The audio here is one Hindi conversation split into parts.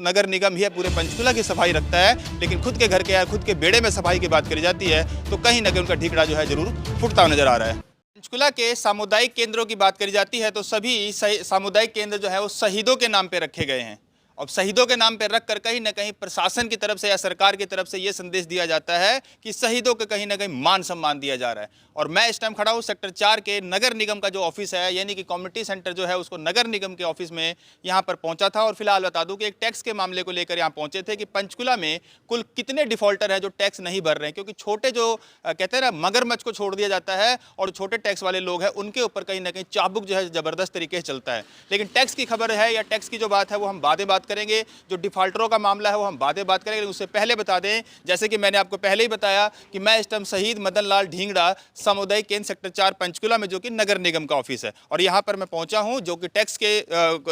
नगर निगम ही पूरे पंचकुला की सफाई रखता है, लेकिन खुद के घर के या खुद के बेड़े में सफाई की बात करी जाती है तो कहीं ना कहीं उनका ढिकड़ा जो है जरूर फुटता हुआ नजर आ रहा है। पंचकुला के सामुदायिक केंद्रों की बात करी जाती है तो सभी सामुदायिक केंद्र जो है वो शहीदों के नाम पे रखे गए हैं। अब शहीदों के नाम पर रखकर कहीं ना कहीं प्रशासन की तरफ से या सरकार की तरफ से ये संदेश दिया जाता है कि शहीदों को कहीं ना कहीं मान सम्मान दिया जा रहा है। और मैं इस टाइम खड़ा हूँ सेक्टर 4 के नगर निगम का जो ऑफिस है, यानी कि कम्युनिटी सेंटर जो है उसको नगर निगम के ऑफिस में यहाँ पर पहुँचा था। और फिलहाल बता दूँ कि एक टैक्स के मामले को लेकर यहाँ पहुँचे थे कि पंचकुला में कुल कितने डिफॉल्टर हैं जो टैक्स नहीं भर रहे हैं, क्योंकि छोटे जो कहते हैं ना मगरमच्छ को छोड़ दिया जाता है और छोटे टैक्स वाले लोग हैं उनके ऊपर कहीं ना कहीं चाबुक जो है ज़बरदस्त तरीके से चलता है। लेकिन टैक्स की खबर है या टैक्स की जो बात है वो हम बातें बात करेंगे, जो डिफॉल्टरों का मामला है वो हम बातें बात करेंगे। उससे पहले बता दें, जैसे कि मैंने आपको पहले ही बताया कि मैं इस टाइम शहीद मदन लाल ढींगड़ा सामुदायिक केंद्र सेक्टर 4 पंचकुला में जो कि नगर निगम का ऑफिस है, और यहाँ पर मैं पहुँचा हूँ जो कि टैक्स के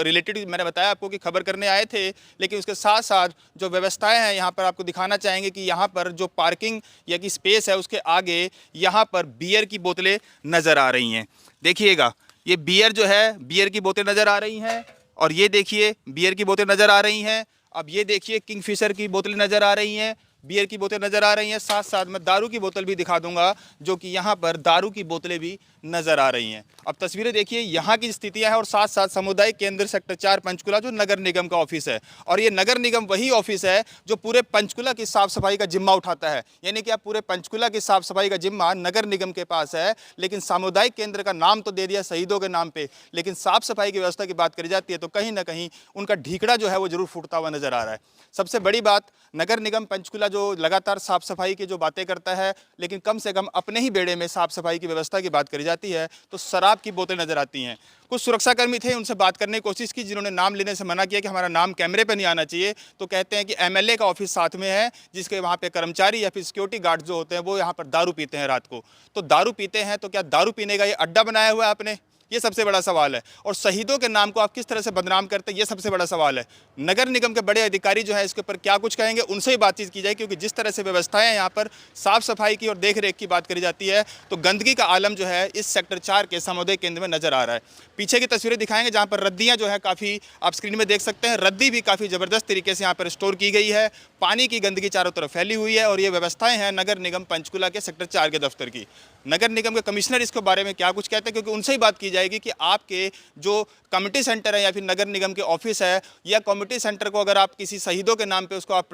रिलेटेड मैंने बताया आपको कि खबर करने आए थे। लेकिन उसके साथ साथ जो व्यवस्थाएं हैं यहाँ पर आपको दिखाना चाहेंगे कि यहाँ पर जो पार्किंग या कि स्पेस है उसके आगे यहाँ पर बियर की बोतलें नज़र आ रही हैं। देखिएगा, ये बियर जो है बियर की बोतलें नज़र आ रही हैं, और ये देखिए बियर की बोतलें नज़र आ रही हैं। अब ये देखिए किंगफिशर की बोतलें नज़र आ रही हैं, बियर की बोतलें नज़र आ रही हैं। साथ साथ मैं दारू की बोतल भी दिखा दूंगा, जो कि यहाँ पर दारू की बोतलें भी नज़र आ रही हैं। अब तस्वीरें देखिए यहाँ की स्थितियाँ हैं, और साथ साथ सामुदायिक केंद्र सेक्टर 4 पंचकुला जो नगर निगम का ऑफिस है। और ये नगर निगम वही ऑफिस है जो पूरे पंचकुला की साफ़ सफाई का जिम्मा उठाता है, यानी कि आप पूरे पंचकुला की साफ़ सफाई का जिम्मा नगर निगम के पास है। लेकिन सामुदायिक केंद्र का नाम तो दे दिया शहीदों के नाम पर, लेकिन साफ़ सफाई की व्यवस्था की बात करी जाती है तो कहीं ना कहीं उनका ढिकड़ा जो है वो जरूर फूटता हुआ नजर आ रहा है। सबसे बड़ी बात, नगर निगम पंचकुला जो लगातार साफ सफाई की जो बातें करता है, लेकिन कम से कम अपने ही बेड़े में साफ सफाई की व्यवस्था की बात करी जाती है तो शराब की बोतलें नजर आती हैं। कुछ सुरक्षाकर्मी थे, उनसे बात करने की कोशिश की, जिन्होंने नाम लेने से मना किया कि हमारा नाम कैमरे पर नहीं आना चाहिए। तो कहते हैं कि एमएलए का ऑफिस साथ में है, जिसके वहाँ पे कर्मचारी या फिर सिक्योरिटी गार्ड जो होते हैं वो यहाँ पर दारू पीते हैं रात को। तो दारू पीते हैं तो क्या दारू पीने का ये अड्डा बनाया हुआ है आपने? ये सबसे बड़ा सवाल है। और शहीदों के नाम को आप किस तरह से बदनाम करते हैं, ये सबसे बड़ा सवाल है। नगर निगम के बड़े अधिकारी जो है इसके ऊपर क्या कुछ कहेंगे, उनसे ही बातचीत की जाए, क्योंकि जिस तरह से व्यवस्थाएं यहाँ पर साफ सफाई की और देख रेख की बात करी जाती है तो गंदगी का आलम जो है इस सेक्टर 4 के सामुदायिक केंद्र में नजर आ रहा है। पीछे की तस्वीरें दिखाएंगे जहाँ पर रद्दियाँ जो है काफ़ी आप स्क्रीन में देख सकते हैं, रद्दी भी काफ़ी ज़बरदस्त तरीके से यहाँ पर स्टोर की गई है। पानी की गंदगी चारों तरफ फैली हुई है, और ये व्यवस्थाएं हैं नगर निगम पंचकुला के सेक्टर 4 के दफ्तर की। नगर निगम के कमिश्नर इसके बारे में क्या कुछ कहते हैं, क्योंकि उनसे ही बात की जाएगी कि आपके जो कम्युनिटी सेंटर है या फिर नगर निगम के ऑफिस है या कम्युनिटी सेंटर को अगर आप किसी शहीदों के नाम पे उसको आप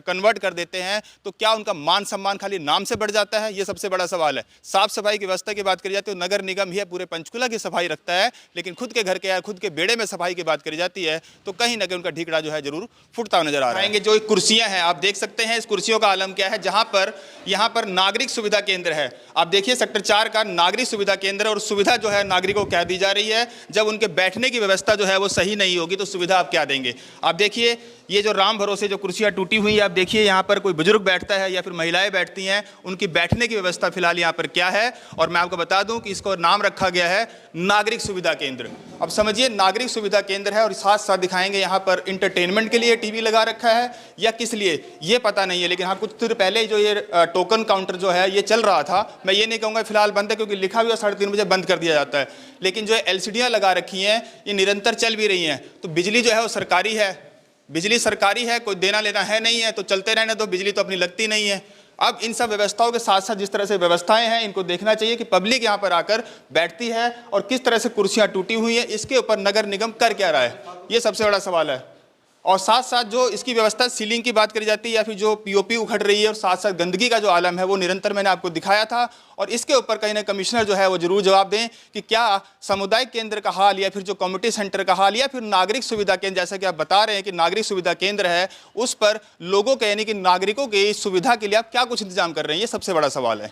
कन्वर्ट कर देते हैं तो क्या उनका मान सम्मान खाली नाम से बढ़ जाता है? ये सबसे बड़ा सवाल है। साफ सफाई की व्यवस्था की बात करी जाती है तो नगर निगम ही पूरे पंचकुला की सफाई रखता है, लेकिन खुद के घर के या खुद के बेड़े में सफाई की बात करी जाती है तो कहीं ना कहीं उनका ढिकड़ा जो है जरूर फुटता हुआ नजर आ रहा है। जो कुर्सियां हैं आप देख सकते हैं, इस कुर्सियों का आलम क्या है, जहां पर यहाँ पर नागरिक सुविधा केंद्र है। आप देखिए सेक्टर 4 का नागरिक सुविधा केंद्र, और सुविधा जो है नागरिकों को क्या दी जा रही है। जब उनके बैठने की व्यवस्था जो है वो सही नहीं होगी तो सुविधा आप क्या देंगे? आप देखिए ये जो राम भरोसे जो कुर्सियां टूटी हुई है, आप देखिए यहाँ पर कोई बुजुर्ग बैठता है या फिर महिलाएं बैठती हैं, उनकी बैठने की व्यवस्था फिलहाल यहाँ पर क्या है। और मैं आपको बता दूं कि इसको नाम रखा गया है नागरिक सुविधा केंद्र। अब समझिए नागरिक सुविधा केंद्र है, और साथ साथ दिखाएंगे यहाँ पर इंटरटेनमेंट के लिए टीवी लगा रखा है या किस लिए ये पता नहीं है। लेकिन हाँ, कुछ देर पहले जो ये टोकन काउंटर जो है ये चल रहा था, मैं ये नहीं कहूँगा फिलहाल बंद है, क्योंकि लिखा हुआ 3:30 बजे बंद कर दिया जाता है। लेकिन जो एलसीडियाँ लगा रखी हैं ये निरंतर चल भी रही हैं। तो बिजली जो है वो सरकारी है, बिजली सरकारी है, कोई देना लेना है नहीं है, तो चलते रहने दो, बिजली तो अपनी लगती नहीं है। अब इन सब व्यवस्थाओं के साथ साथ जिस तरह से व्यवस्थाएं हैं इनको देखना चाहिए कि पब्लिक यहाँ पर आकर बैठती है और किस तरह से कुर्सियां टूटी हुई है, इसके ऊपर नगर निगम कर क्या रहा है, ये सबसे बड़ा सवाल है। और साथ साथ जो इसकी व्यवस्था सीलिंग की बात करी जाती है या फिर जो पीओपी उखड़ रही है, और साथ साथ गंदगी का जो आलम है वो निरंतर मैंने आपको दिखाया था। और इसके ऊपर कहीं ना कमिश्नर जो है वो जरूर जवाब दें कि क्या सामुदायिक केंद्र का हाल या फिर जो कम्युनिटी सेंटर का हाल या फिर नागरिक सुविधा केंद्र, जैसा कि आप बता रहे हैं कि नागरिक सुविधा केंद्र है, उस पर लोगों के यानी कि नागरिकों की सुविधा के लिए आप क्या कुछ इंतजाम कर रहे हैं, ये सबसे बड़ा सवाल है।